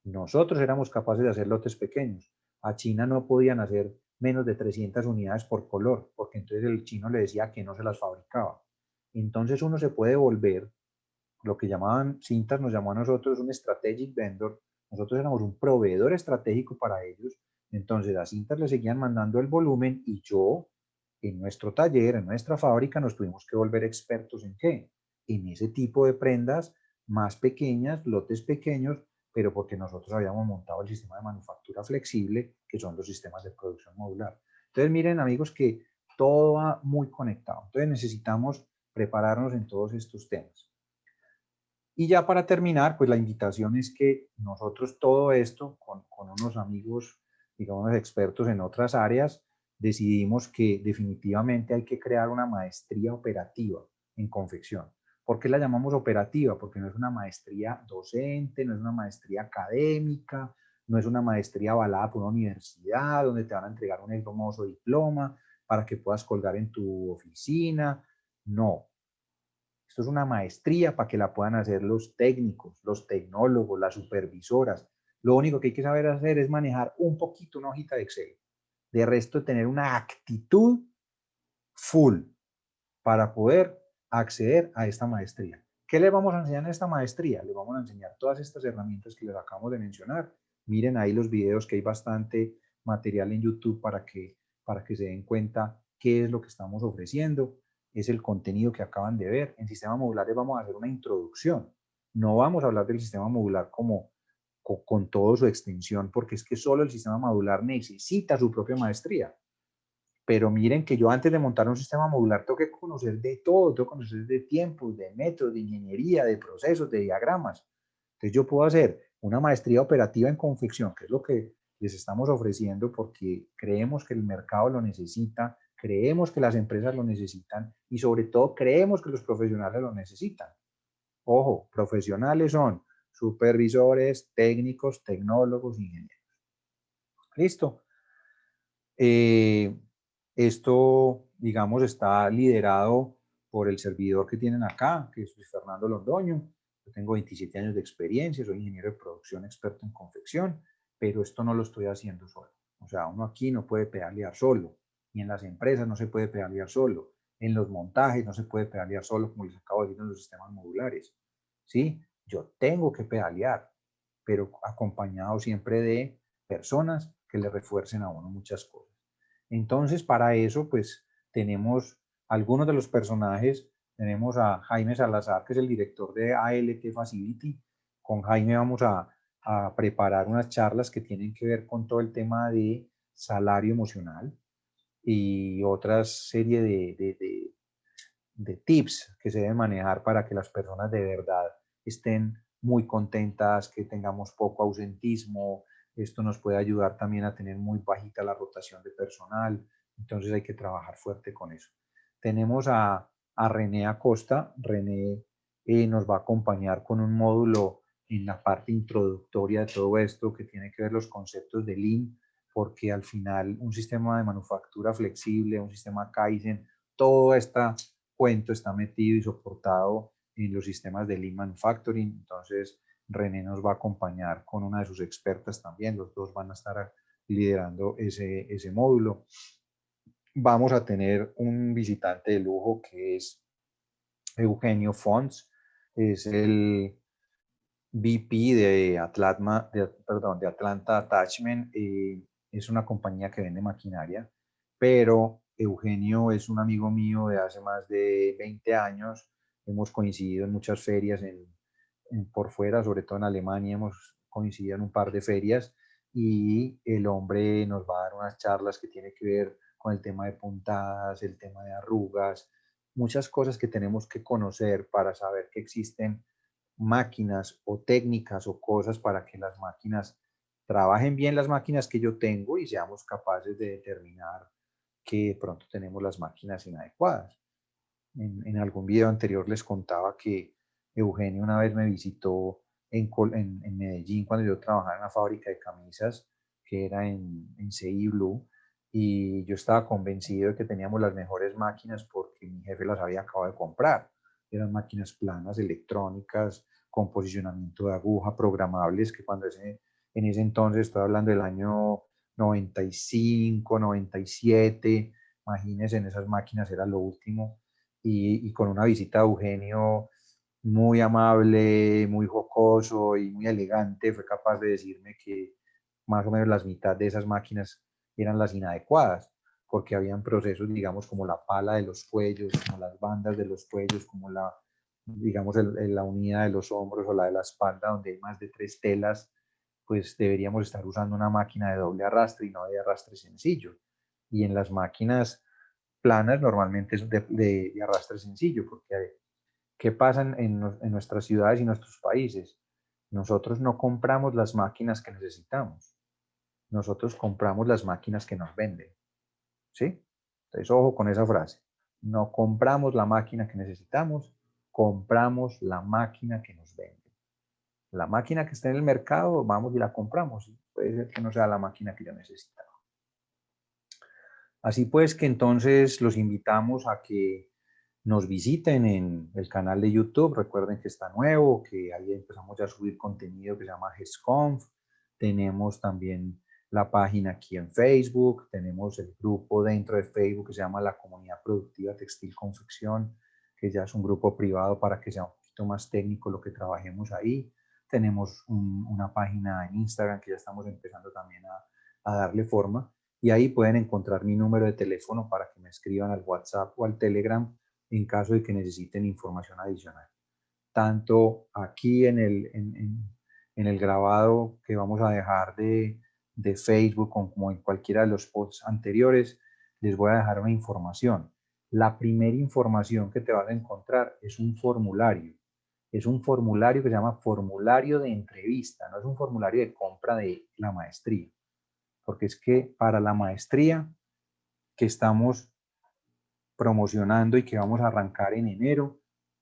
Nosotros éramos capaces de hacer lotes pequeños. A China no podían hacer menos de 300 unidades por color, porque entonces el chino le decía que no se las fabricaba. Entonces uno se puede volver, lo que llamaban Cintas, nos llamó a nosotros un strategic vendor. Nosotros éramos un proveedor estratégico para ellos. Entonces a Cintas le seguían mandando el volumen y yo, en nuestro taller, en nuestra fábrica, nos tuvimos que volver expertos en qué? En ese tipo de prendas más pequeñas, lotes pequeños, pero porque nosotros habíamos montado el sistema de manufactura flexible, que son los sistemas de producción modular. Entonces, miren, amigos, que todo va muy conectado. Entonces, necesitamos prepararnos en todos estos temas. Y ya para terminar, pues la invitación es que nosotros todo esto, con unos amigos, digamos, expertos en otras áreas, decidimos que definitivamente hay que crear una maestría operativa en confección. ¿Por qué la llamamos operativa? Porque no es una maestría docente, no es una maestría académica, no es una maestría avalada por una universidad donde te van a entregar un hermoso diploma para que puedas colgar en tu oficina. No, esto es una maestría para que la puedan hacer los técnicos, los tecnólogos, las supervisoras. Lo único que hay que saber hacer es manejar un poquito una hojita de Excel. De resto, tener una actitud full para poder acceder a esta maestría. ¿Qué les vamos a enseñar en esta maestría? Les vamos a enseñar todas estas herramientas que les acabamos de mencionar. Miren ahí los videos, que hay bastante material en YouTube para que se den cuenta qué es lo que estamos ofreciendo. Es el contenido que acaban de ver. En sistemas modulares vamos a hacer una introducción. No vamos a hablar del sistema modular como con toda su extensión, porque es que solo el sistema modular necesita su propia maestría. Pero miren que yo antes de montar un sistema modular tengo que conocer de todo, tengo que conocer de tiempos, de métodos, de ingeniería, de procesos, de diagramas. Entonces yo puedo hacer una maestría operativa en confección, que es lo que les estamos ofreciendo porque creemos que el mercado lo necesita, creemos que las empresas lo necesitan y sobre todo creemos que los profesionales lo necesitan. Ojo, profesionales son supervisores, técnicos, tecnólogos, ingenieros. ¿Listo? Esto digamos, está liderado por el servidor que tienen acá, que es Luis Fernando Londoño. Yo tengo 27 años de experiencia, soy ingeniero de producción experto en confección, pero esto no lo estoy haciendo solo. O sea, uno aquí no puede pedalear solo, y en las empresas no se puede pedalear solo, en los montajes no se puede pedalear solo, como les acabo de decir, en los sistemas modulares. ¿Sí? Yo tengo que pedalear, pero acompañado siempre de personas que le refuercen a uno muchas cosas. Entonces, para eso, pues, tenemos algunos de los personajes. Tenemos a Jaime Salazar, que es el director de ALT Facility. Con Jaime vamos a preparar unas charlas que tienen que ver con todo el tema de salario emocional y otra serie de tips que se deben manejar para que las personas de verdad estén muy contentas, que tengamos poco ausentismo. Esto nos puede ayudar también a tener muy bajita la rotación de personal. Entonces hay que trabajar fuerte con eso. Tenemos a René Acosta. René nos va a acompañar con un módulo en la parte introductoria de todo esto que tiene que ver los conceptos de Lean, porque al final un sistema de manufactura flexible, un sistema Kaizen, todo esta cuento está metido y soportado en los sistemas de Lean Manufacturing. Entonces, René nos va a acompañar con una de sus expertas también. Los dos van a estar liderando ese módulo. Vamos a tener un visitante de lujo que es Eugenio Fons. Es el VP de Atlanta Attachment. Es una compañía que vende maquinaria, pero Eugenio es un amigo mío de hace más de 20 años. Hemos coincidido en muchas ferias por fuera, sobre todo en Alemania, hemos coincidido en un par de ferias, y el hombre nos va a dar unas charlas que tienen que ver con el tema de puntadas, el tema de arrugas, muchas cosas que tenemos que conocer para saber que existen máquinas o técnicas o cosas para que las máquinas trabajen bien, las máquinas que yo tengo, y seamos capaces de determinar que de pronto tenemos las máquinas inadecuadas. En algún video anterior les contaba que Eugenio una vez me visitó en Medellín cuando yo trabajaba en una fábrica de camisas que era en CI Blue, y yo estaba convencido de que teníamos las mejores máquinas porque mi jefe las había acabado de comprar. Eran máquinas planas, electrónicas, con posicionamiento de aguja, programables, que en ese entonces, estoy hablando del año 95, 97, imagínense, en esas máquinas era lo último. Y con una visita de Eugenio muy amable, muy jocoso y muy elegante, fue capaz de decirme que más o menos las mitad de esas máquinas eran las inadecuadas, porque habían procesos, digamos, como la pala de los cuellos, como las bandas de los cuellos, como digamos, la unidad de los hombros o la de la espalda, donde hay más de 3 telas, pues deberíamos estar usando una máquina de doble arrastre y no de arrastre sencillo. Y en las máquinas planas normalmente es de arrastre sencillo, porque ¿qué pasa en nuestras ciudades y nuestros países? Nosotros no compramos las máquinas que necesitamos, nosotros compramos las máquinas que nos venden, ¿sí? Entonces, ojo con esa frase. No compramos la máquina que necesitamos, compramos la máquina que nos venden. La máquina que está en el mercado, vamos y la compramos. Puede ser que no sea la máquina que yo necesitaba. Así pues que entonces los invitamos a que nos visiten en el canal de YouTube. Recuerden que está nuevo, que ahí empezamos ya a subir contenido que se llama GESConf. Tenemos también la página aquí en Facebook. Tenemos el grupo dentro de Facebook que se llama la Comunidad Productiva Textil Confección, que ya es un grupo privado para que sea un poquito más técnico lo que trabajemos ahí. Tenemos una página en Instagram que ya estamos empezando también a darle forma. Y ahí pueden encontrar mi número de teléfono para que me escriban al WhatsApp o al Telegram en caso de que necesiten información adicional. Tanto aquí en el grabado que vamos a dejar de Facebook como en cualquiera de los posts anteriores, les voy a dejar una información. La primera información que te vas a encontrar es un formulario. Es un formulario que se llama formulario de entrevista, no es un formulario de compra de la maestría, porque es que para la maestría que estamos promocionando y que vamos a arrancar en enero,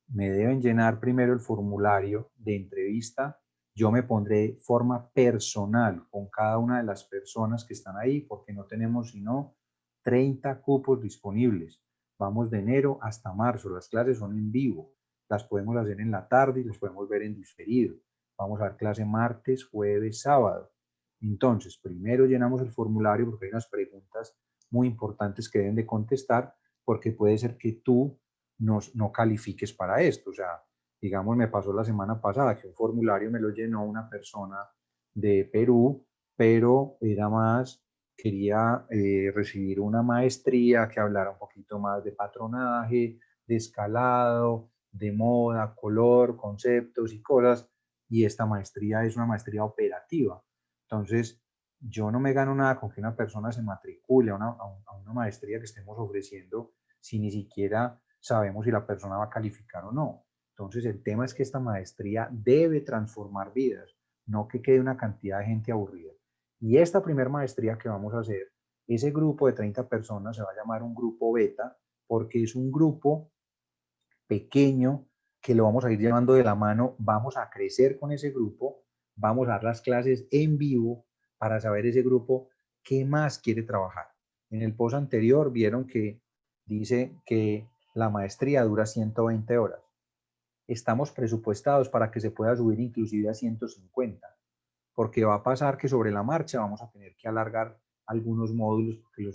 me deben llenar primero el formulario de entrevista. Yo me pondré forma personal con cada una de las personas que están ahí, porque no tenemos sino 30 cupos disponibles. Vamos de enero hasta marzo. Las clases son en vivo. Las podemos hacer en la tarde y las podemos ver en diferido. Vamos a dar clase martes, jueves, sábado. Entonces, primero llenamos el formulario porque hay unas preguntas muy importantes que deben de contestar, porque puede ser que tú no califiques para esto. O sea, digamos, me pasó la semana pasada que un formulario me lo llenó una persona de Perú, pero era más, quería recibir una maestría que hablara un poquito más de patronaje, de escalado, de moda, color, conceptos y cosas, y esta maestría es una maestría operativa. Entonces, yo no me gano nada con que una persona se matricule a una maestría que estemos ofreciendo si ni siquiera sabemos si la persona va a calificar o no. Entonces, el tema es que esta maestría debe transformar vidas, no que quede una cantidad de gente aburrida. Y esta primera maestría que vamos a hacer, ese grupo de 30 personas se va a llamar un grupo beta, porque es un grupo pequeño que lo vamos a ir llevando de la mano, vamos a crecer con ese grupo, vamos a dar las clases en vivo para saber ese grupo qué más quiere trabajar. En el post anterior vieron que dice que la maestría dura 120 horas. Estamos presupuestados para que se pueda subir inclusive a 150, porque va a pasar que sobre la marcha vamos a tener que alargar algunos módulos porque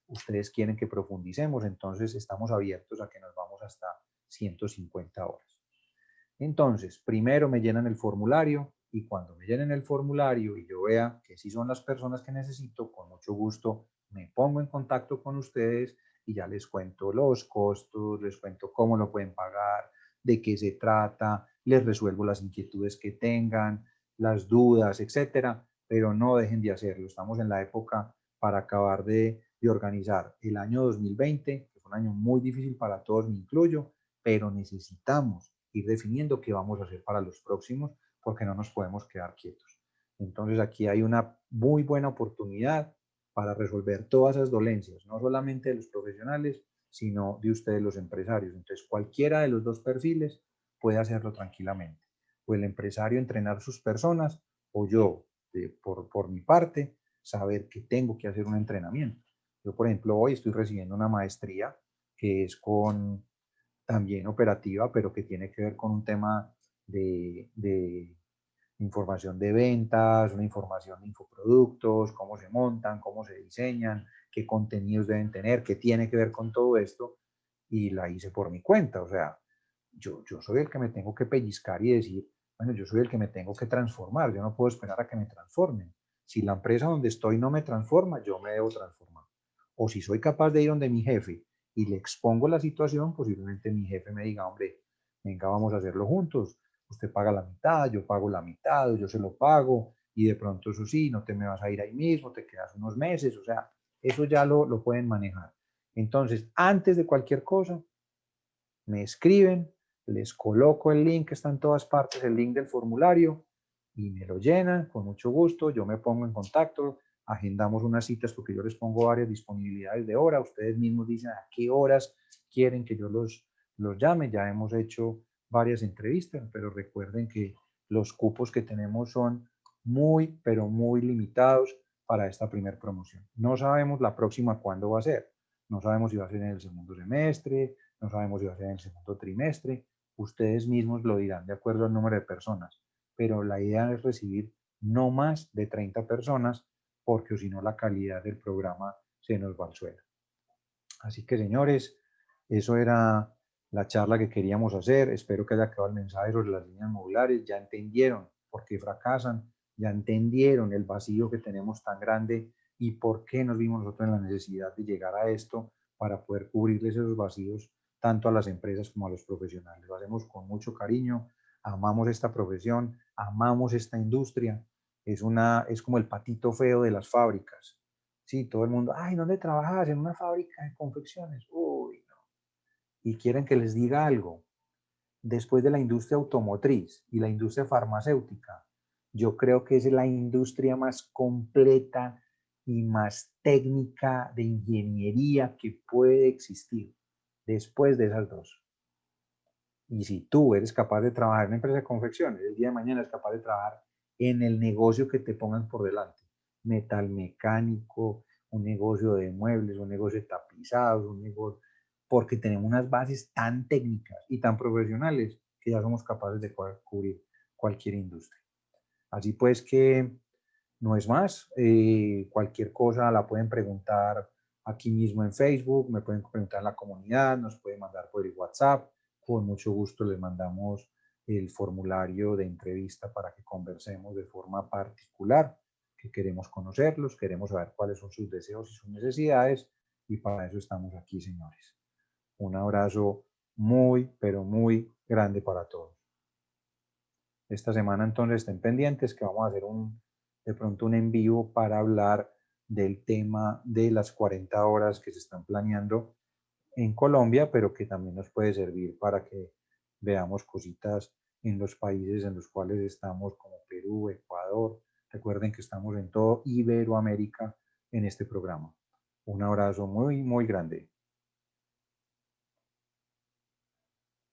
ustedes quieren que profundicemos, entonces estamos abiertos a que nos vamos hasta 150 horas. Entonces, primero me llenan el formulario y cuando me llenen el formulario y yo vea que sí son las personas que necesito, con mucho gusto me pongo en contacto con ustedes y ya les cuento los costos, les cuento cómo lo pueden pagar, de qué se trata, les resuelvo las inquietudes que tengan, las dudas, etcétera, pero no dejen de hacerlo. Estamos en la época para acabar de organizar el año 2020, que fue un año muy difícil para todos, me incluyo, pero necesitamos ir definiendo qué vamos a hacer para los próximos, porque no nos podemos quedar quietos. Entonces aquí hay una muy buena oportunidad para resolver todas esas dolencias, no solamente de los profesionales, sino de ustedes los empresarios. Entonces cualquiera de los dos perfiles puede hacerlo tranquilamente. O el empresario entrenar sus personas, o yo, por mi parte, saber que tengo que hacer un entrenamiento. Yo, por ejemplo, hoy estoy recibiendo una maestría que es también operativa, pero que tiene que ver con un tema de información de ventas, una información de infoproductos, cómo se montan, cómo se diseñan, qué contenidos deben tener, qué tiene que ver con todo esto, y la hice por mi cuenta. O sea, yo soy el que me tengo que pellizcar y decir, bueno, yo soy el que me tengo que transformar, yo no puedo esperar a que me transformen. Si la empresa donde estoy no me transforma, yo me debo transformar. O si soy capaz de ir donde mi jefe y le expongo la situación, posiblemente mi jefe me diga, hombre, venga, vamos a hacerlo juntos. Usted paga la mitad, yo pago la mitad, yo se lo pago, y de pronto eso sí, no te me vas a ir ahí mismo, te quedas unos meses, o sea, eso ya lo pueden manejar. Entonces, antes de cualquier cosa, me escriben, les coloco el link que está en todas partes, el link del formulario, y me lo llenan con mucho gusto, yo me pongo en contacto, agendamos unas citas porque yo les pongo varias disponibilidades de hora, ustedes mismos dicen a qué horas quieren que yo los llame, ya hemos hecho varias entrevistas, pero recuerden que los cupos que tenemos son muy, pero muy limitados para esta primera promoción. No sabemos la próxima cuándo va a ser, no sabemos si va a ser en el segundo semestre, no sabemos si va a ser en el segundo trimestre, ustedes mismos lo dirán de acuerdo al número de personas, pero la idea es recibir no más de 30 personas, porque si no la calidad del programa se nos va al suelo. Así que señores, eso era la charla que queríamos hacer. Espero que haya quedado el mensaje sobre las líneas modulares. Ya entendieron por qué fracasan, ya entendieron el vacío que tenemos tan grande y por qué nos vimos nosotros en la necesidad de llegar a esto para poder cubrirles esos vacíos tanto a las empresas como a los profesionales. Lo hacemos con mucho cariño, amamos esta profesión, amamos esta industria. Es como el patito feo de las fábricas. Sí, todo el mundo, ay, ¿dónde trabajas? En una fábrica de confecciones. Uy, no. Y quieren que les diga algo. Después de la industria automotriz y la industria farmacéutica, yo creo que es la industria más completa y más técnica de ingeniería que puede existir después de esas dos. Y si tú eres capaz de trabajar en una empresa de confecciones, el día de mañana es capaz de trabajar en el negocio que te pongan por delante. Metal mecánico, un negocio de muebles, un negocio de tapizados, un negocio, porque tenemos unas bases tan técnicas y tan profesionales que ya somos capaces de cubrir cualquier industria. Así pues que no es más, cualquier cosa la pueden preguntar aquí mismo en Facebook, me pueden preguntar en la comunidad, nos pueden mandar por el WhatsApp, con mucho gusto les mandamos el formulario de entrevista para que conversemos de forma particular, que queremos conocerlos, queremos saber cuáles son sus deseos y sus necesidades y para eso estamos aquí, señores. Un abrazo muy, pero muy grande para todos. Esta semana entonces estén pendientes que vamos a hacer de pronto un en vivo para hablar del tema de las 40 horas que se están planeando en Colombia, pero que también nos puede servir para que veamos cositas en los países en los cuales estamos, como Perú, Ecuador. Recuerden que estamos en todo Iberoamérica en este programa. Un abrazo muy, muy grande.